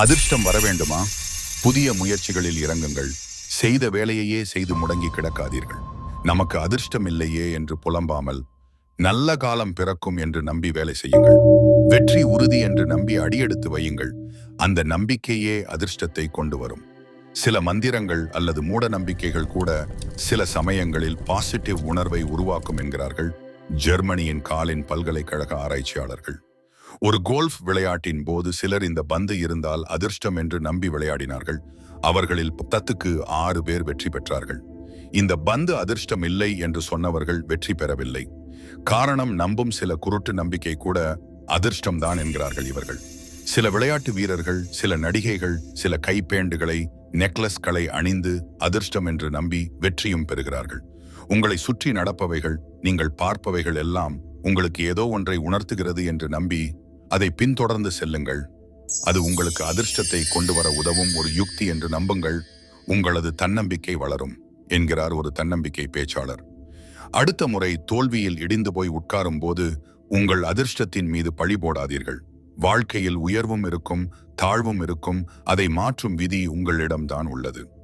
அதிர்ஷ்டம் வர வேண்டுமா? புதிய முயற்சிகளில் இறங்குங்கள். செய்த வேலையையே செய்து முடங்கி கிடக்காதீர்கள். நமக்கு அதிர்ஷ்டம் இல்லையே என்று புலம்பாமல், நல்ல காலம் பிறக்கும் என்று நம்பி வேலை செய்யுங்கள். வெற்றி உறுதி என்று நம்பி அடியெடுத்து வையுங்கள். அந்த நம்பிக்கையே அதிர்ஷ்டத்தை கொண்டு வரும். சில மந்திரங்கள் அல்லது மூட நம்பிக்கைகள் கூட சில சமயங்களில் பாசிட்டிவ் உணர்வை உருவாக்கும் என்கிறார்கள் ஜெர்மனியின் காலின் பல்கலைக்கழக ஆராய்ச்சியாளர்கள். ஒரு கோல்ஃப் விளையாட்டின் போது சிலர் இந்த பந்து இருந்தால் அதிர்ஷ்டம் என்று நம்பி விளையாடினார்கள். அவர்களில் 10க்கு 6 பேர் வெற்றி பெற்றார்கள். இந்த பந்து அதிர்ஷ்டம் இல்லை என்று சொன்னவர்கள் வெற்றி பெறவில்லை. காரணம், நம்பும் சில குருட்டு நம்பிக்கை கூட அதிர்ஷ்டம்தான் என்கிறார்கள் இவர்கள். சில விளையாட்டு வீரர்கள், சில நடிகைகள் சில கைப்பேண்டுகளை, நெக்லஸ்களை அணிந்து அதிர்ஷ்டம் என்று நம்பி வெற்றியும் பெறுகிறார்கள். உங்களை சுற்றி நடப்பவைகள், நீங்கள் பார்ப்பவைகள் எல்லாம் உங்களுக்கு ஏதோ ஒன்றை உணர்த்துகிறது என்று நம்பி அதை பின்தொடர்ந்து செல்லுங்கள். அது உங்களுக்கு அதிர்ஷ்டத்தை கொண்டு வர உதவும் ஒரு யுக்தி என்று நம்புங்கள். உங்களது தன்னம்பிக்கை வளரும் என்கிறார் ஒரு தன்னம்பிக்கை பேச்சாளர். அடுத்த முறை தோல்வியில் இடிந்து போய் உட்காரும் போது உங்கள் அதிர்ஷ்டத்தின் மீது பழி போடாதீர்கள். வாழ்க்கையில் உயர்வும் இருக்கும், தாழ்வும் இருக்கும். அதை மாற்றும் விதி உங்களிடம்தான் உள்ளது.